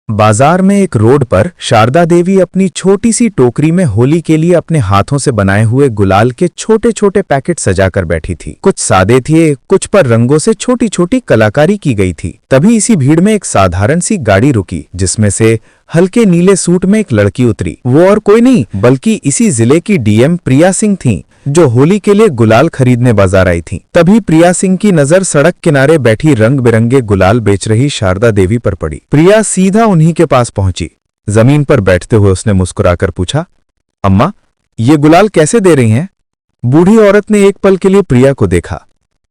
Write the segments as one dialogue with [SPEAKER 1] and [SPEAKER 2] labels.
[SPEAKER 1] बाजार में एक रोड पर शारदा देवी अपनी छोटी सी टोकरी में होली के लिए अपने हाथों से बनाए हुए गुलाल के छोटे छोटे पैकेट सजाकर बैठी थी। कुछ सादे थे, कुछ पर रंगों से छोटी छोटी कलाकारी की गई थी। तभी इसी भीड़ में एक साधारण सी गाड़ी रुकी, जिसमें से हल्के नीले सूट में एक लड़की उतरी। वो और कोई नहीं बल्कि इसी जिले की डीएम प्रिया सिंह थीं, जो होली के लिए गुलाल खरीदने बाजार आई थीं। तभी प्रिया सिंह की नजर सड़क किनारे बैठी रंग बिरंगे गुलाल बेच रही शारदा देवी पर पड़ी। प्रिया सीधा उन्हीं के पास पहुंची। जमीन पर बैठते हुए उसने मुस्कुराकर पूछा, अम्मा, ये गुलाल कैसे दे रही हैं? बूढ़ी औरत ने एक पल के लिए प्रिया को देखा।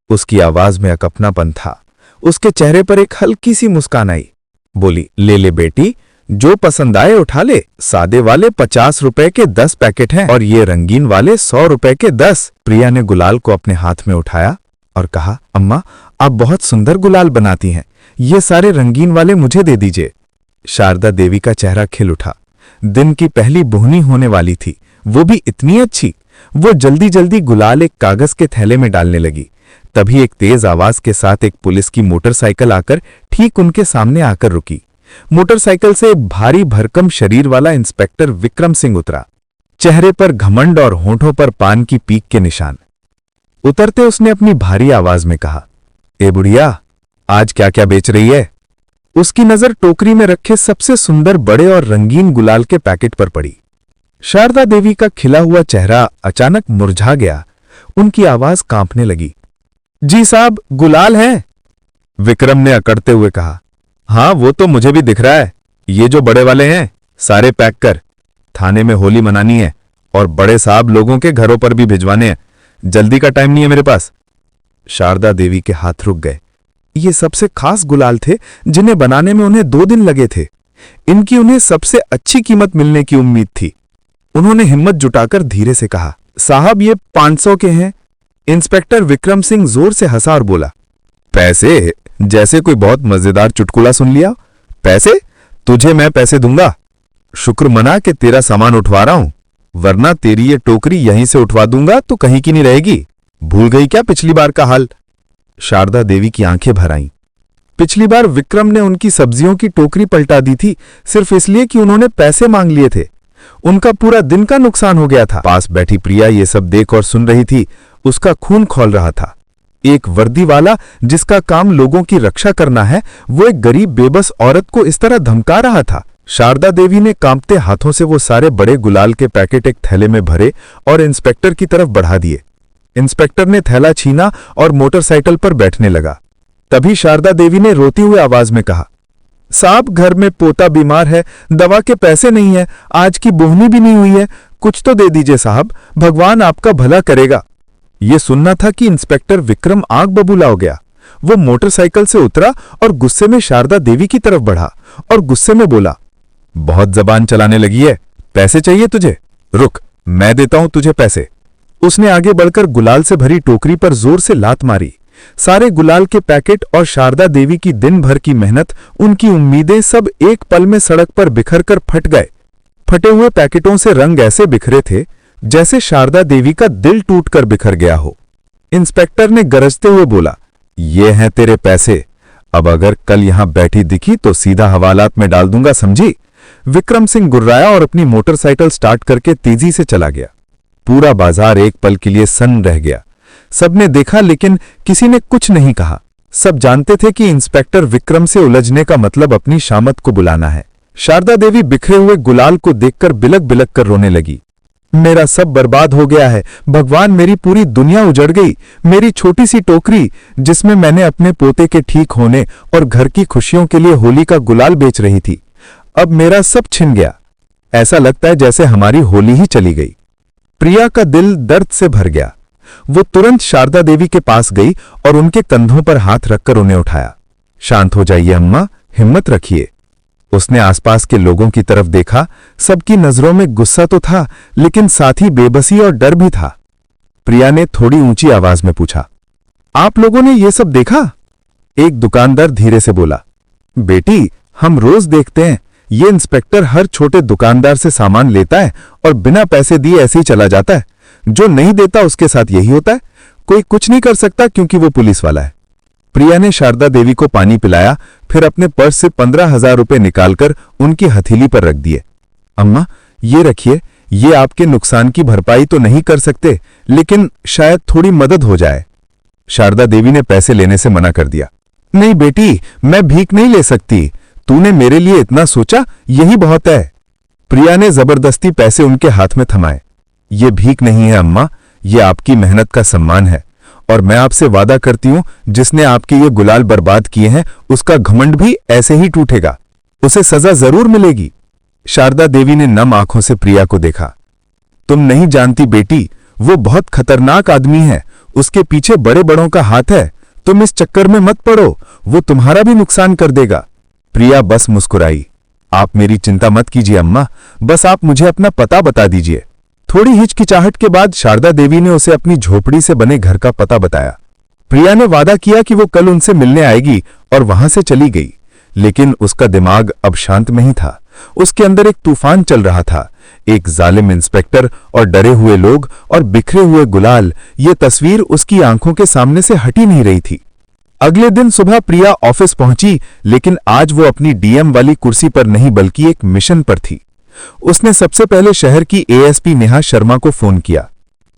[SPEAKER 1] उसकी आवाज में अकपनापन था। उसके चेहरे पर एक हल्की सी मुस्कान आई। बोली, ले ले बेटी, जो पसंद आए उठा ले। सादे वाले 50 रुपए के 10 पैकेट हैं और ये रंगीन वाले 100 रुपए के 10। प्रिया ने गुलाल को अपने हाथ में उठाया और कहा, अम्मा, आप बहुत सुंदर गुलाल बनाती हैं, ये सारे रंगीन वाले मुझे दे दीजिए। शारदा देवी का चेहरा खिल उठा। दिन की पहली बुहनी होने वाली थी, वो भी इतनी अच्छी। वो जल्दी जल्दी गुलाल एक कागज के थैले में डालने लगी। तभी एक तेज आवाज के साथ एक पुलिस की मोटरसाइकिल आकर ठीक उनके सामने आकर रुकी। मोटरसाइकिल से एक भारी भरकम शरीर वाला इंस्पेक्टर विक्रम सिंह उतरा। चेहरे पर घमंड और होठों पर पान की पीक के निशान। उतरते उसने अपनी भारी आवाज में कहा, ए बुढ़िया, आज क्या क्या बेच रही है? उसकी नजर टोकरी में रखे सबसे सुंदर बड़े और रंगीन गुलाल के पैकेट पर पड़ी। शारदा देवी का खिला हुआ चेहरा अचानक मुरझा गया। उनकी आवाज कांपने लगी। जी साहब, गुलाल हैं। विक्रम ने अकड़ते हुए कहा, हाँ, वो तो मुझे भी दिख रहा है। ये जो बड़े वाले हैं, सारे पैक कर। थाने में होली मनानी है और बड़े साहब लोगों के घरों पर भी भिजवाने हैं। जल्दी का टाइम नहीं है मेरे पास। शारदा देवी के हाथ रुक गए। ये सबसे खास गुलाल थे, जिन्हें बनाने में उन्हें 2 दिन लगे थे। इनकी उन्हें सबसे अच्छी कीमत मिलने की उम्मीद थी। उन्होंने हिम्मत जुटाकर धीरे से कहा, साहब, ये 500 के हैं। इंस्पेक्टर विक्रम सिंह जोर से हंसा और बोला, पैसे? जैसे कोई बहुत मजेदार चुटकुला सुन लिया। पैसे? तुझे मैं पैसे दूंगा। शुक्र मना कि तेरा सामान उठवा रहा हूं, वरना तेरी ये टोकरी यहीं से उठवा दूंगा तो कहीं की नहीं रहेगी। भूल गई क्या पिछली बार का हाल? शारदा देवी की आंखें भर आईं। पिछली बार विक्रम ने उनकी सब्जियों की टोकरी पलटा दी थी, सिर्फ इसलिए कि उन्होंने पैसे मांग लिए थे। उनका पूरा दिन का नुकसान हो गया था। पास बैठी प्रिया ये सब देख और सुन रही थी। उसका खून खौल रहा था। एक वर्दी वाला, जिसका काम लोगों की रक्षा करना है, वो एक गरीब बेबस औरत को इस तरह धमका रहा था। शारदा देवी ने कांपते हाथों से वो सारे बड़े गुलाल के पैकेट एक थैले में भरे और इंस्पेक्टर की तरफ बढ़ा दिए। इंस्पेक्टर ने थैला छीना और मोटरसाइकिल पर बैठने लगा। तभी शारदा देवी ने रोती हुई आवाज में कहा, साहब, घर में पोता बीमार है, दवा के पैसे नहीं है, आज की बोहनी भी नहीं हुई है, कुछ तो दे दीजिए साहब, भगवान आपका भला करेगा। ये सुनना था कि इंस्पेक्टर विक्रम आग बबूला हो गया। वो मोटरसाइकिल से उतरा और गुस्से में शारदा देवी की तरफ बढ़ा और गुस्से में बोला, बहुत जबान चलाने लगी है। पैसे चाहिए तुझे? रुक, मैं देता हूं तुझे पैसे। उसने आगे बढ़कर गुलाल से भरी टोकरी पर जोर से लात मारी। सारे गुलाल के पैकेट और शारदा देवी की दिन भर की मेहनत, उनकी उम्मीदें सब एक पल में सड़क पर बिखर कर फट गए। फटे हुए पैकेटों से रंग ऐसे बिखरे थे जैसे शारदा देवी का दिल टूटकर बिखर गया हो। इंस्पेक्टर ने गरजते हुए बोला, ये हैं तेरे पैसे। अब अगर कल यहां बैठी दिखी तो सीधा हवालात में डाल दूंगा, समझी? विक्रम सिंह गुर्राया और अपनी मोटरसाइकिल स्टार्ट करके तेजी से चला गया। पूरा बाजार एक पल के लिए सन्न रह गया। सबने देखा, लेकिन किसी ने कुछ नहीं कहा। सब जानते थे कि इंस्पेक्टर विक्रम से उलझने का मतलब अपनी शामत को बुलाना है। शारदा देवी बिखरे हुए गुलाल को देखकर बिलक बिलक कर रोने लगी। मेरा सब बर्बाद हो गया है भगवान, मेरी पूरी दुनिया उजड़ गई। मेरी छोटी सी टोकरी, जिसमें मैंने अपने पोते के ठीक होने और घर की खुशियों के लिए होली का गुलाल बेच रही थी, अब मेरा सब छिन गया। ऐसा लगता है जैसे हमारी होली ही चली गई। प्रिया का दिल दर्द से भर गया। वो तुरंत शारदा देवी के पास गई और उनके कंधों पर हाथ रखकर उन्हें उठाया। शांत हो जाइए अम्मा, हिम्मत रखिए। उसने आसपास के लोगों की तरफ देखा। सबकी नजरों में गुस्सा तो था, लेकिन साथ ही बेबसी और डर भी था। प्रिया ने थोड़ी ऊंची आवाज में पूछा, आप लोगों ने ये सब देखा? एक दुकानदार धीरे से बोला, बेटी, हम रोज देखते हैं, ये इंस्पेक्टर हर छोटे दुकानदार से सामान लेता है और बिना पैसे दिए ऐसे ही चला जाता है। जो नहीं देता उसके साथ यही होता है। कोई कुछ नहीं कर सकता क्योंकि वो पुलिस वाला है। प्रिया ने शारदा देवी को पानी पिलाया, फिर अपने पर्स से 15,000 रुपए निकालकर उनकी हथेली पर रख दिए। अम्मा, ये रखिए, ये आपके नुकसान की भरपाई तो नहीं कर सकते, लेकिन शायद थोड़ी मदद हो जाए। शारदा देवी ने पैसे लेने से मना कर दिया। नहीं बेटी, मैं भीख नहीं ले सकती। तूने मेरे लिए इतना सोचा, यही बहुत है। प्रिया ने जबरदस्ती पैसे उनके हाथ में थमाए। ये भीख नहीं है अम्मा, ये आपकी मेहनत का सम्मान है, और मैं आपसे वादा करती हूं, जिसने आपके ये गुलाल बर्बाद किए हैं उसका घमंड भी ऐसे ही टूटेगा। उसे सजा जरूर मिलेगी। शारदा देवी ने नम आंखों से प्रिया को देखा। तुम नहीं जानती बेटी, वो बहुत खतरनाक आदमी है। उसके पीछे बड़े बड़ों का हाथ है। तुम इस चक्कर में मत पड़ो, वो तुम्हारा भी नुकसान कर देगा। प्रिया बस मुस्कुराई। आप मेरी चिंता मत कीजिए अम्मा, बस आप मुझे अपना पता बता दीजिए। थोड़ी हिचकिचाहट के बाद शारदा देवी ने उसे अपनी झोपड़ी से बने घर का पता बताया। प्रिया ने वादा किया कि वो कल उनसे मिलने आएगी और वहां से चली गई, लेकिन उसका दिमाग अब शांत नहीं था। उसके अंदर एक तूफान चल रहा था। एक जालिम इंस्पेक्टर और डरे हुए लोग और बिखरे हुए गुलाल, ये तस्वीर उसकी आंखों के सामने से हटी नहीं रही थी। अगले दिन सुबह प्रिया ऑफिस पहुंची, लेकिन आज वो अपनी डीएम वाली कुर्सी पर नहीं बल्कि एक मिशन पर थी। उसने सबसे पहले शहर की एएसपी नेहा शर्मा को फोन किया।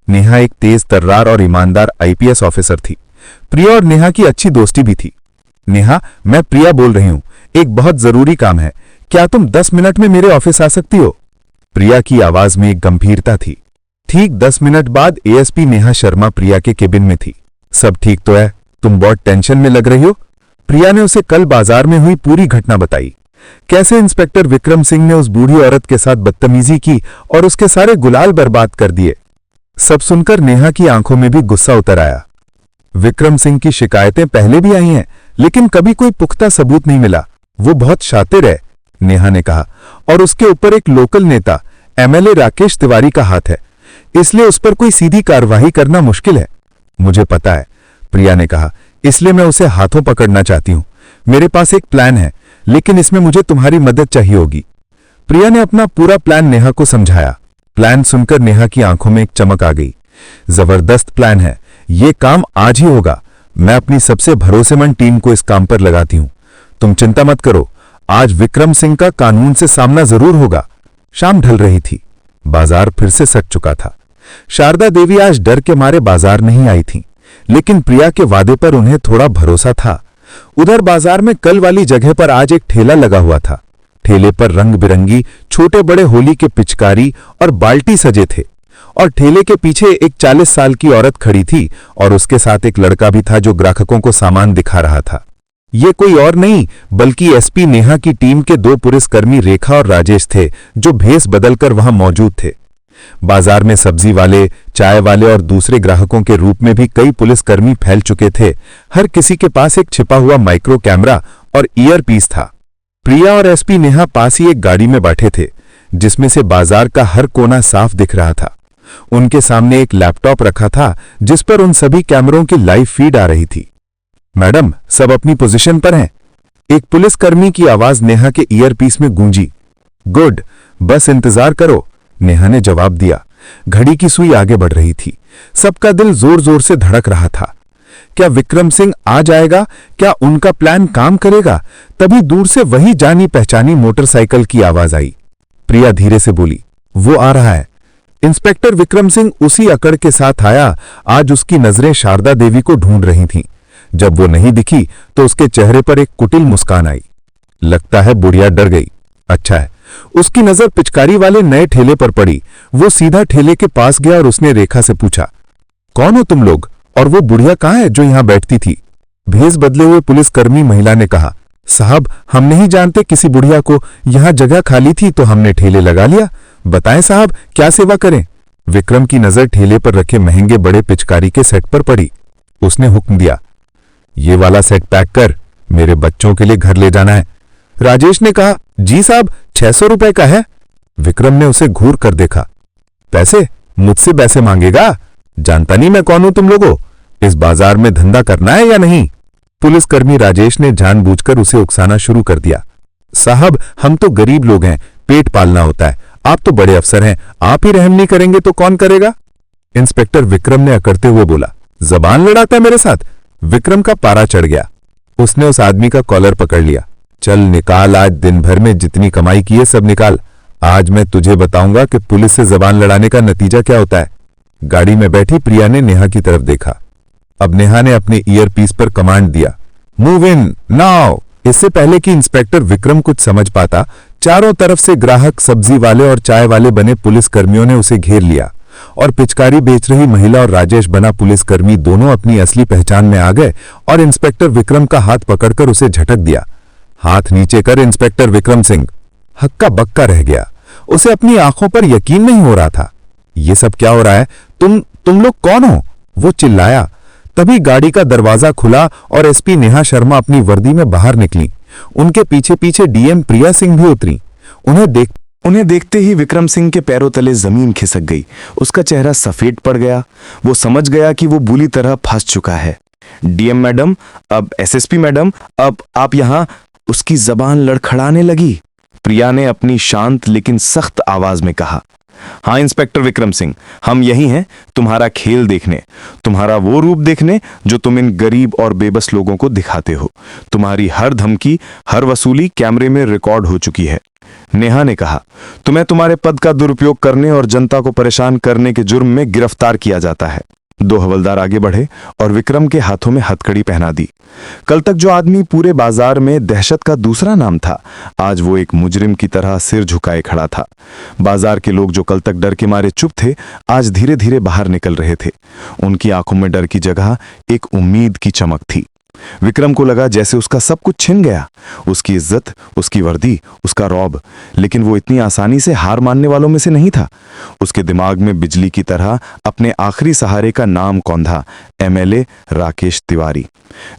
[SPEAKER 1] नेहा एक तेज तर्रार और ईमानदार आईपीएस ऑफिसर थी। प्रिया और नेहा की अच्छी दोस्ती भी थी। नेहा, मैं प्रिया बोल रही हूं, एक बहुत जरूरी काम है, क्या तुम 10 मिनट में मेरे ऑफिस आ सकती हो? प्रिया की आवाज में एक गंभीरता थी। ठीक 10 मिनट बाद एएसपी नेहा शर्मा प्रिया के केबिन में थी। सब ठीक तो है? तुम बहुत टेंशन में लग रही हो। प्रिया ने उसे कल बाजार में हुई पूरी घटना बताई। कैसे इंस्पेक्टर विक्रम सिंह ने उस बूढ़ी औरत के साथ बदतमीजी की और उसके सारे गुलाल बर्बाद कर दिए। सब सुनकर नेहा की आंखों में भी गुस्सा उतर आया। विक्रम सिंह की शिकायतें पहले भी आई हैं, लेकिन कभी कोई पुख्ता सबूत नहीं मिला। वो बहुत शातिर है, नेहा ने कहा, और उसके ऊपर एक लोकल नेता एमएलए राकेश तिवारी का हाथ है, इसलिए उस पर कोई सीधी कार्रवाई करना मुश्किल है। मुझे पता है, प्रिया ने कहा, इसलिए मैं उसे हाथों पकड़ना चाहती हूं। मेरे पास एक प्लान है, लेकिन इसमें मुझे तुम्हारी मदद चाहिए होगी। प्रिया ने अपना पूरा प्लान नेहा को समझाया। प्लान सुनकर नेहा की आंखों में एक चमक आ गई। जबरदस्त प्लान है, ये काम आज ही होगा। मैं अपनी सबसे भरोसेमंद टीम को इस काम पर लगाती हूं। तुम चिंता मत करो, आज विक्रम सिंह का कानून से सामना जरूर होगा। शाम ढल रही थी। बाजार फिर से सज चुका था। शारदा देवी आज डर के मारे बाजार नहीं आई थीं, लेकिन प्रिया के वादे पर उन्हें थोड़ा भरोसा था। उधर बाजार में कल वाली जगह पर आज एक ठेला लगा हुआ था। ठेले पर रंग बिरंगी छोटे बड़े होली के पिचकारी और बाल्टी सजे थे, और ठेले के पीछे एक 40 साल की औरत खड़ी थी और उसके साथ एक लड़का भी था जो ग्राहकों को सामान दिखा रहा था। ये कोई और नहीं बल्कि एसपी नेहा की टीम के 2 पुलिसकर्मी रेखा और राजेश थे, जो भेस बदलकर वहां मौजूद थे। बाजार में सब्जी वाले, चाय वाले और दूसरे ग्राहकों के रूप में भी कई पुलिसकर्मी फैल चुके थे। हर किसी के पास एक छिपा हुआ माइक्रो कैमरा और ईयरपीस था। प्रिया और एसपी नेहा पास ही एक गाड़ी में बैठे थे, जिसमें से बाजार का हर कोना साफ दिख रहा था। उनके सामने एक लैपटॉप रखा था, जिस पर उन सभी कैमरों की लाइव फीड आ रही थी। मैडम, सब अपनी पोजीशन पर हैं। एक पुलिसकर्मी की आवाज नेहा के ईयरपीस में गूंजी। गुड, बस इंतजार करो, नेहा ने जवाब दिया। घड़ी की सुई आगे बढ़ रही थी। सबका दिल जोर जोर से धड़क रहा था। क्या विक्रम सिंह आ जाएगा? क्या उनका प्लान काम करेगा? तभी दूर से वही जानी पहचानी मोटरसाइकिल की आवाज आई। प्रिया धीरे से बोली, वो आ रहा है। इंस्पेक्टर विक्रम सिंह उसी अकड़ के साथ आया। आज उसकी नजरें शारदा देवी को ढूंढ रही थीं। जब वो नहीं दिखी तो उसके चेहरे पर एक कुटिल मुस्कान आई। लगता है बुढ़िया डर गई। अच्छा है। उसकी नजर पिचकारी वाले नए ठेले पर पड़ी। वो सीधा ठेले के पास गया और उसने रेखा से पूछा, कौन हो तुम लोग, और वो बुढ़िया कहाँ है जो यहां बैठती थी? भेस बदले हुए पुलिसकर्मी महिला ने कहा, साहब, हम नहीं जानते किसी बुढ़िया को। यहां जगह खाली थी तो हमने ठेले लगा लिया। बताएं साहब, क्या सेवा करें? विक्रम की नजर ठेले पर रखे महंगे बड़े पिचकारी के सेट पर पड़ी। उसने हुक्म दिया, ये वाला सेट पैक कर, मेरे बच्चों के लिए घर ले जाना है। राजेश ने कहा, जी साहब, 600 रुपए का है। विक्रम ने उसे घूर कर देखा। पैसे? मुझसे पैसे मांगेगा? जानता नहीं मैं कौन हूं तुम लोगों। इस बाजार में धंधा करना है या नहीं? पुलिसकर्मी राजेश ने जानबूझकर उसे उकसाना शुरू कर दिया। साहब, हम तो गरीब लोग हैं, पेट पालना होता है। आप तो बड़े अफसर हैं, आप ही रहम नहीं करेंगे तो कौन करेगा? इंस्पेक्टर विक्रम ने अकड़ते हुए बोला। जबान लड़ाता है मेरे साथ? विक्रम का पारा चढ़ गया।
[SPEAKER 2] उसने उस आदमी का कॉलर पकड़ लिया। चल निकाल, आज दिन भर में जितनी कमाई की है सब निकाल। आज मैं तुझे बताऊंगा कि पुलिस से जबान लड़ाने का नतीजा क्या होता है। गाड़ी में बैठी प्रिया ने नेहा की तरफ देखा। अब नेहा ने अपने ईयरपीस पर कमांड दिया, मूव इन नाउ। इससे पहले कि इंस्पेक्टर विक्रम कुछ समझ पाता, चारों तरफ से ग्राहक, सब्जी वाले और चाय वाले बने पुलिस कर्मियों ने उसे घेर लिया और पिचकारी बेच रही महिला और राजेश बना पुलिसकर्मी दोनों अपनी असली पहचान में आ गए और इंस्पेक्टर विक्रम का हाथ पकड़कर उसे झटक दिया। हाथ नीचे कर इंस्पेक्टर विक्रम सिंह हक्का बक्का रह गया। उसे अपनी आंखों पर यकीन नहीं हो रहा था। ये सब क्या हो रहा है? तुम लोग कौन हो? वो चिल्लाया। तभी गाड़ी का दरवाजा खुला और एसपी नेहा शर्मा अपनी वर्दी में बाहर निकली। उनके पीछे पीछे डीएम प्रिया सिंह भी उतरी।
[SPEAKER 3] उन्हें देखते ही विक्रम सिंह के पैरों तले जमीन खिसक गई। उसका चेहरा सफेद पड़ गया। वो समझ गया कि वो बुरी तरह फंस चुका है। डीएम मैडम, अब एसएसपी मैडम, अब आप यहां। उसकी जबान लड़खड़ाने लगी। प्रिया ने अपनी शांत लेकिन सख्त आवाज में कहा, हाँ इंस्पेक्टर विक्रम सिंह, हम यही हैं तुम्हारा खेल देखने, तुम्हारा वो रूप देखने जो तुम इन गरीब और बेबस लोगों को दिखाते हो। तुम्हारी हर धमकी, हर वसूली कैमरे में रिकॉर्ड हो चुकी है। नेहा ने कहा, तुम्हें तुम्हारे पद का दुरुपयोग करने और जनता को परेशान करने के जुर्म में गिरफ्तार किया जाता है। दो हवलदार आगे बढ़े और विक्रम के हाथों में हथकड़ी पहना दी। कल तक जो आदमी पूरे बाजार में दहशत का दूसरा नाम था, आज वो एक मुजरिम की तरह सिर झुकाए खड़ा था। बाजार के लोग जो कल तक डर के मारे चुप थे, आज धीरे धीरे बाहर निकल रहे थे। उनकी आंखों में डर की जगह एक उम्मीद की चमक थी। विक्रम को लगा जैसे उसका सब कुछ छिन गया, उसकी इज्जत, उसकी वर्दी, उसका रौब। लेकिन वो इतनी आसानी से हार मानने वालों में से नहीं था। उसके दिमाग में बिजली की तरह अपने आखिरी सहारे का नाम कौंधा, एमएलए राकेश तिवारी।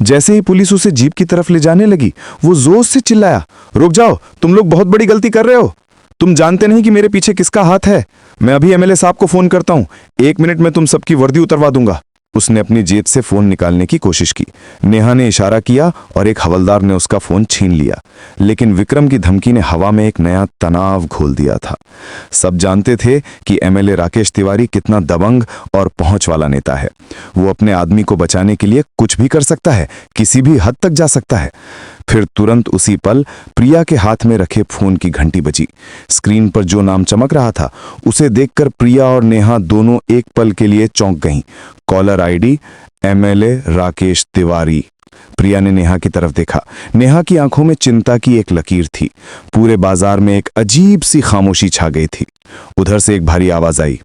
[SPEAKER 3] जैसे ही पुलिस उसे जीप की तरफ ले जाने लगी, वो जोर से चिल्लाया, रुक जाओ, तुम लोग बहुत बड़ी गलती कर रहे हो। तुम जानते नहीं कि मेरे पीछे किसका हाथ है। मैं अभी एमएलए साहब को फोन करता हूं, 1 मिनट में तुम सबकी वर्दी उतरवा दूंगा। उसने अपनी जेब से फोन निकालने की कोशिश की। नेहा ने इशारा किया और एक हवलदार ने उसका फोन छीन लिया। लेकिन विक्रम की धमकी ने हवा में एक नया तनाव घोल दिया था। सब जानते थे कि एमएलए राकेश तिवारी कितना दबंग और पहुंच वाला नेता है। वो अपने आदमी को बचाने के लिए कुछ भी कर सकता है, किसी भी हद तक जा सकता है। फिर तुरंत उसी पल प्रिया के हाथ में रखे फोन की घंटी बजी। स्क्रीन पर जो नाम चमक रहा था, उसे देखकर प्रिया और नेहा दोनों एक पल के लिए चौंक गईं। Caller ID MLA Rakesh Tiwari. Priya ने नेहा की तरफ देखा। नेहा की आंखों में चिंता की एक लकीर थी। पूरे बाजार में एक अजीब सी खामोशी छा गई थी। उधर से एक भारी आवाज आई,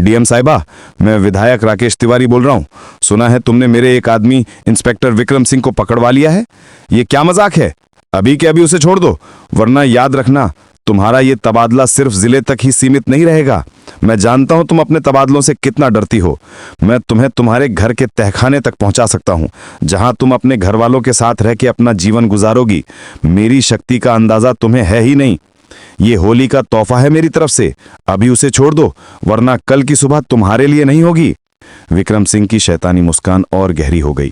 [SPEAKER 3] डीएम साहिबा, मैं विधायक राकेश तिवारी बोल रहा हूं। सुना है तुमने मेरे एक आदमी इंस्पेक्टर विक्रम सिंह को पकड़वा लिया है। ये क्या मजाक है? अभी के अभी उसे छोड़ दो, वरना याद रखना तुम्हारा ये तबादला सिर्फ जिले तक ही सीमित नहीं रहेगा। मैं जानता हूं तुम अपने तबादलों से कितना डरती हो। मैं तुम्हें तुम्हारे घर के तहखाने तक पहुंचा सकता हूं, जहां तुम अपने घर वालों के साथ रह के अपना जीवन गुजारोगी। मेरी शक्ति का अंदाजा तुम्हें है ही नहीं। ये होली का तोहफा है मेरी तरफ से। अभी उसे छोड़ दो, वरना कल की सुबह तुम्हारे लिए नहीं होगी। विक्रम सिंह की शैतानी मुस्कान और गहरी हो गई।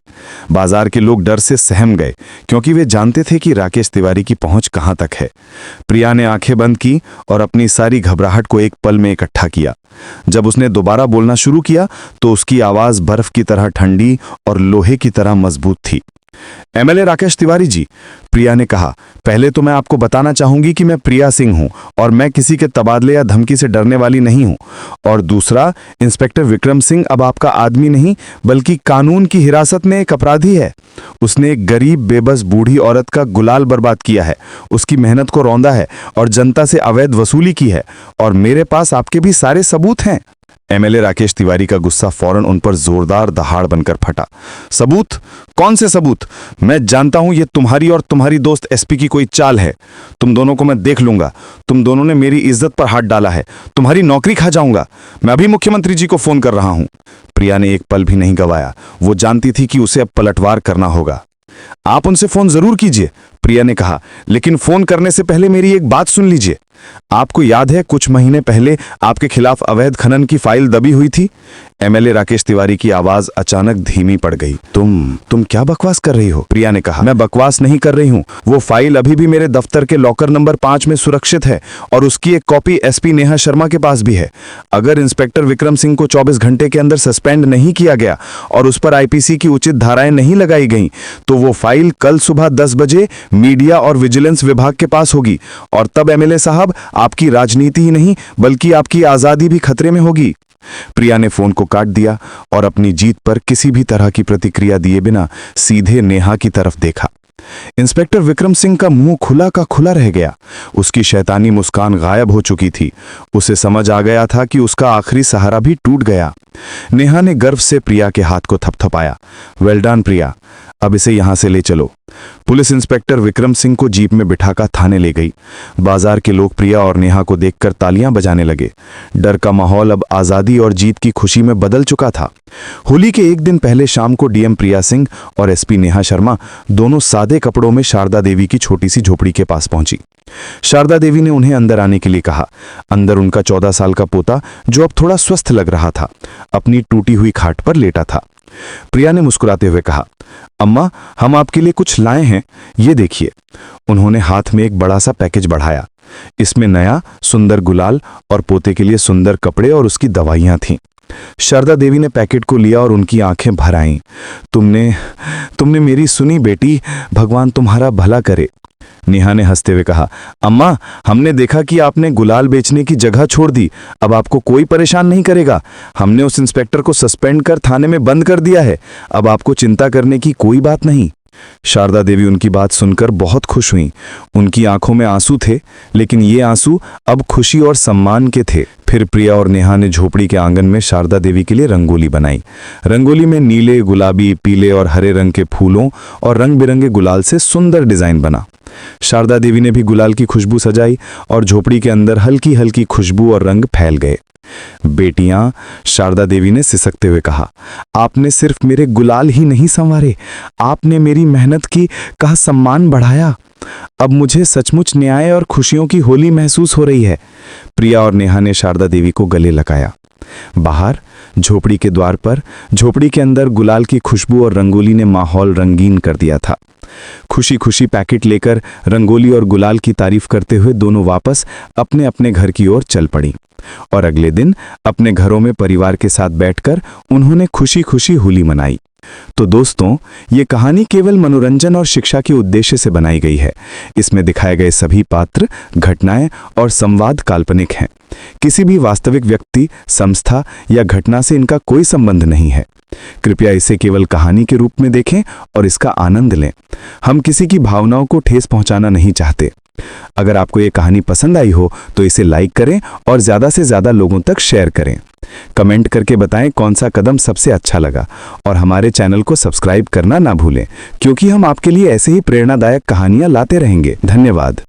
[SPEAKER 3] बाजार के लोग डर से सहम गए, क्योंकि वे जानते थे कि राकेश तिवारी की पहुंच कहां तक है। प्रिया ने आंखें बंद की और अपनी सारी घबराहट को एक पल में इकट्ठा किया। जब उसने दोबारा बोलना शुरू किया तो उसकी आवाज बर्फ की तरह ठंडी और लोहे की तरह मजबूत थी। एमएलए राकेश तिवारी जी, प्रिया ने कहा, पहले तो मैं आपको बताना चाहूंगी कि मैं प्रिया सिंह हूं और मैं किसी के तबादले या धमकी से डरने वाली नहीं हूं। और दूसरा, इंस्पेक्टर विक्रम सिंह अब आपका आदमी नहीं, बल्कि कानून की हिरासत में एक अपराधी है। उसने एक गरीब बेबस बूढ़ी औरत का गुलाल बर्बाद किया है, उसकी मेहनत को रौंदा है और जनता से अवैध वसूली की है। और मेरे पास आपके भी सारे सबूत हैं। एमएलए राकेश तिवारी का गुस्सा फौरन उन पर जोरदार दहाड़ बनकर फटा। सबूत? कौन से सबूत? मैं जानता हूं ये तुम्हारी और तुम्हारी दोस्त एसपी की कोई चाल है। तुम दोनों को मैं देख लूंगा। तुम दोनों ने मेरी इज्जत पर हाथ डाला है। तुम्हारी नौकरी खा जाऊंगा। मैं अभी मुख्यमंत्री जी को फोन कर रहा हूं। प्रिया ने एक पल भी नहीं गवाया। वो जानती थी कि उसे अब पलटवार करना होगा। आप उनसे फोन जरूर कीजिए, प्रिया ने कहा, लेकिन फोन करने से पहले मेरी एक बात सुन लीजिए। आपको याद है कुछ महीने पहले आपके खिलाफ अवैध खनन की फाइल दबी हुई थी? एमएलए राकेश तिवारी की आवाज अचानक धीमी पड़ गई। तुम क्या बकवास कर रही हो? प्रिया ने कहा। मैं बकवास नहीं कर रही हूं। वो फाइल अभी भी मेरे दफ्तर के लॉकर नंबर 5 में सुरक्षित है और उसकी एक कॉपी एसपी नेहा शर्मा के पास भी है। अगर इंस्पेक्टर विक्रम सिंह को 24 घंटे के अंदर सस्पेंड नहीं किया गया और उस पर आईपीसी की उचित धाराएं नहीं लगाई गईं, तो वो फाइल कल सुबह 10 बजे मीडिया और विजिलेंस विभाग के पास होगी और तब एमएलए साहब आपकी राजनीति ही नहीं बल्कि आपकी आजादी भी खतरे में होगी। प्रिया ने फोन को काट दिया और अपनी जीत पर किसी भी तरह की प्रतिक्रिया दिए बिना सीधे नेहा की तरफ देखा। इंस्पेक्टर विक्रम सिंह का मुंह खुला का खुला रह गया। उसकी शैतानी मुस्कान गायब हो चुकी थी। उसे समझ आ गया था कि उसका आखिरी सहारा भी टूट गया। नेहा ने गर्व से प्रिया के हाथ को थपथपाया। वेल डन प्रिया, अब इसे यहां से ले चलो। पुलिस इंस्पेक्टर विक्रम सिंह को जीप में बिठाकर थाने ले गई। बाजार के लोग प्रिया और नेहा को देखकर तालियां बजाने लगे। डर का माहौल अब आजादी और जीत की खुशी में बदल चुका था। होली के एक दिन पहले शाम को डीएम प्रिया सिंह और एसपी नेहा शर्मा दोनों सादे कपड़ों में शारदा देवी की छोटी सी झोपड़ी के पास पहुंची। शारदा देवी ने उन्हें अंदर आने के लिए कहा। अंदर उनका 14 साल का पोता, जो अब थोड़ा स्वस्थ लग रहा था, अपनी टूटी हुई खाट पर लेटा था। प्रिया ने मुस्कुराते हुए कहा, अम्मा, हम आपके लिए कुछ लाए हैं, ये देखिए। उन्होंने हाथ में एक बड़ा सा पैकेज बढ़ाया। इसमें नया सुंदर गुलाल और पोते के लिए सुंदर कपड़े और उसकी दवाइयां थीं। शारदा देवी ने पैकेट को लिया और उनकी आंखें भर आईं। तुमने मेरी सुनी बेटी, भगवान तुम्हारा भला करे। नेहा ने हंसते हुए कहा, अम्मा, हमने देखा कि आपने गुलाल बेचने की जगह छोड़ दी। अब आपको कोई परेशान नहीं करेगा। हमने उस इंस्पेक्टर को सस्पेंड कर थाने में बंद कर दिया है। अब आपको चिंता करने की कोई बात नहीं। शारदा देवी उनकी बात सुनकर बहुत खुश हुईं। उनकी आंखों में आंसू थे, लेकिन ये आंसू अब खुशी और सम्मान के थे। फिर प्रिया और नेहा ने झोपड़ी के आंगन में शारदा देवी के लिए रंगोली बनाई। रंगोली में नीले, गुलाबी, पीले और हरे रंग के फूलों और रंग बिरंगे गुलाल से सुंदर डिजाइन बना। शारदा देवी ने भी गुलाल की खुशबू सजाई और झोपड़ी के अंदर हल्की हल्की खुशबू और रंग फैल गए। बेटियां, शारदा देवी ने सिसकते हुए कहा, आपने सिर्फ मेरे गुलाल ही नहीं संवारे, आपने मेरी मेहनत का सम्मान बढ़ाया। अब मुझे सचमुच न्याय और खुशियों की होली महसूस हो रही है। प्रिया और नेहा ने शारदा देवी को गले लगाया। बाहर झोपड़ी के द्वार पर, झोपड़ी के अंदर गुलाल की खुशबू और रंगोली ने माहौल रंगीन कर दिया था। खुशी खुशी पैकेट लेकर रंगोली और गुलाल की तारीफ करते हुए दोनों वापस अपने अपने घर की ओर चल पड़ी और अगले दिन अपने घरों में परिवार के साथ बैठकर उन्होंने खुशी खुशी होली मनाई। तो दोस्तों, ये कहानी केवल मनोरंजन और शिक्षा के उद्देश्य से बनाई गई है। इसमें दिखाए गए सभी पात्र, घटनाएं और संवाद काल्पनिक हैं। किसी भी वास्तविक व्यक्ति, संस्था या घटना से इनका कोई संबंध नहीं है। कृपया इसे केवल कहानी के रूप में देखें और इसका आनंद लें। हम किसी की भावनाओं को ठेस पहुंचाना नहीं चाहते। अगर आपको ये कहानी पसंद आई हो तो इसे लाइक करें और ज़्यादा से ज़्यादा लोगों तक शेयर करें। कमेंट करके बताएं कौन सा कदम सबसे अच्छा लगा और हमारे चैनल को सब्सक्राइब करना ना भूलें, क्योंकि हम आपके लिए ऐसे ही प्रेरणादायक कहानियां लाते रहेंगे। धन्यवाद।